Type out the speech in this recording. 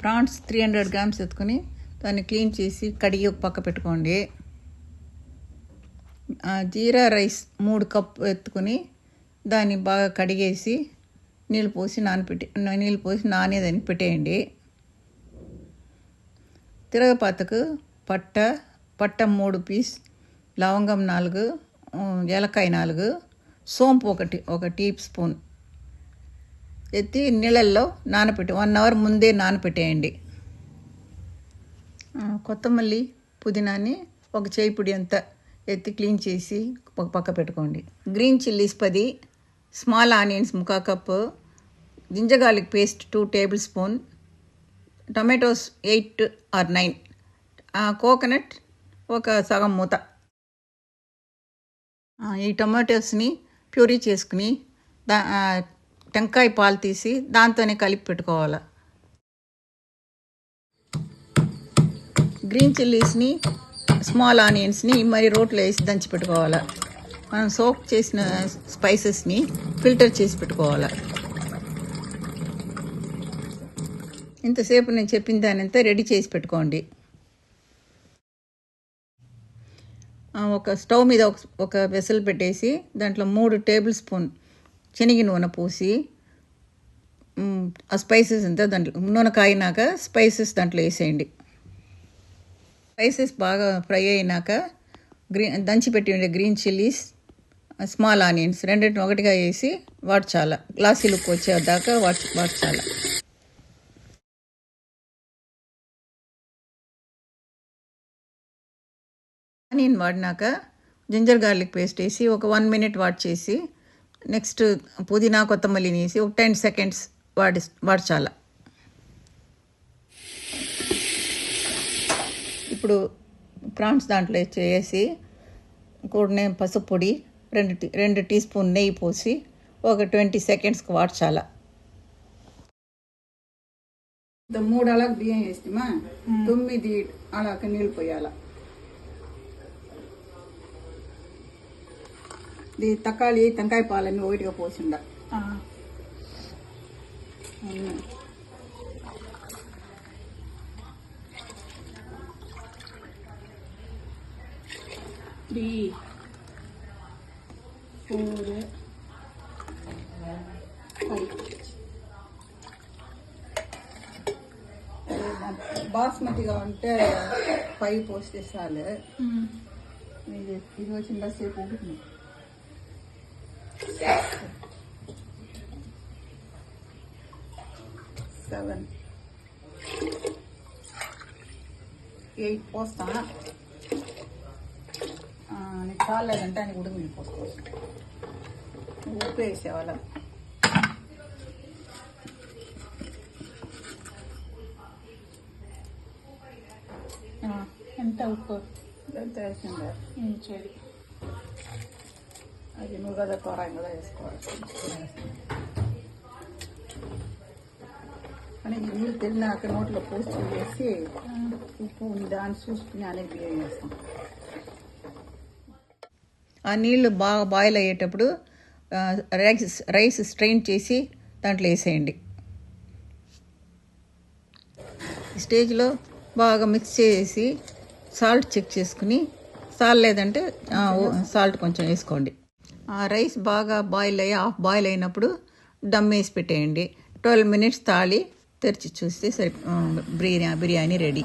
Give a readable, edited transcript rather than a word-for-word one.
Prawns 300 grams ఎత్తుకొని దాన్ని clean చేసి కడిగి ఒక పక్క పెట్టుకోండి. జీరా రైస్ 3 కప్పు ఎత్తుకొని దాన్ని బాగా కడిగేసి నీళ్ళు పోసి నానేదని పెట్టేయండి. తిరగపాతకు పట్ట 3 పీస్, లవంగం 4, ఏలకాయ 4, సోంపు 1 టీ స్పూన్ ఎత్తి నీళ్ళల్లో నానబెట్టి 1 అవర్ ముందే నానబెట్టేయండి. కొత్తమల్లి, పుదీనాని 1 చేయి పొడి అంతా ఎత్తి క్లీన్ చేసి ఒక పక్క పెట్టుకోండి. Green chillies 10, small onions 1/4 cup, ginger garlic paste 2 tablespoon, tomatoes 8 or 9, coconut 1 సగం మూత. ఈ టొమాటోస్ని ప్యూరీ చేసుకుని టెంకాయ పాలు తీసి దాంతోనే కలిపి పెట్టుకోవాలి. గ్రీన్ చిల్లీస్ని, స్మాల్ ఆనియన్స్ని మరి రోట్లో వేసి దంచి పెట్టుకోవాలి. మనం సోక్ చేసిన స్పైసెస్ని ఫిల్టర్ చేసి పెట్టుకోవాలి. ఇంతసేపు నేను చెప్పిన దానంతా రెడీ చేసి పెట్టుకోండి. ఒక స్టవ్ మీద ఒక వెసల్ పెట్టేసి దాంట్లో 3 టేబుల్ స్పూన్ శనగ నూనె పోసి ఆ స్పైసెస్ అంతా దాంట్లో నూనె కాయినాక స్పైసెస్ దాంట్లో వేసేయండి. స్పైసెస్ బాగా ఫ్రై అయినాక దంచిపెట్టి గ్రీన్ చిల్లీస్, స్మాల్ ఆనియన్స్ రెండింటిని ఒకటిగా వేసి వాడ్చాల. గ్లాసీ లుక్ వచ్చేదాకా వాడ్చాల. ఆనియన్ వాడినాక జింజర్ గార్లిక్ పేస్ట్ వేసి ఒక 1 minute వాడ్చేసి నెక్స్ట్ పుదీనా, కొత్తమల్లిని వేసి ఒక 10 seconds వాడ్చాల. ఇప్పుడు ప్రాన్స్ దాంట్లో వేసి కూడనే పసుపు పొడి 2 టీ స్పూన్ నెయ్యి పోసి ఒక 20 secondsకి వాడ్చాల. 3 అలాగ బియ్యం వేస్తామా, 9 అలాగ నీళ్ళు పోయాల. ఇది తక్కాలి, టెంకాయ పాలన్నీ ఒకటిగా పోసిండ. బాస్మతిగా ఉంటే 5 పోస్తే చాలు. ఇది వచ్చిన సేపు ఉంటుంది. 7, 8 పోస్తా. నీకు చాలేదంటే అని ఉడుకు నీకు పోసుకోవచ్చు. ఉప్పు వేసేవాళ్ళ. ఎంత ఉప్పు ఎంత వేసిందా? సరే, అది నువ్వు కదా తోరాయి కదా వేసుకోవాలి. అని నీళ్ళు తిన్నాక నోట్లో పోసి వేసి ఉప్పు దాన్ని చూసుకుని అనేది బియ్యం వేస్తాం. ఆ నీళ్ళు బాగా బాయిల్ అయ్యేటప్పుడు రైస్ స్ట్రెయిన్ చేసి దాంట్లో వేసేయండి. స్టేజ్లో బాగా మిక్స్ చేసి సాల్ట్ చెక్ చేసుకుని, సాల్ట్ లేదంటే సాల్ట్ కొంచెం వేసుకోండి. రైస్ బాగా హాఫ్ బాయిల్ అయినప్పుడు దమ్ వేసి పెట్టేయండి. 12 minutes తాళి తెరిచి చూస్తే బిర్యానీ రెడీ.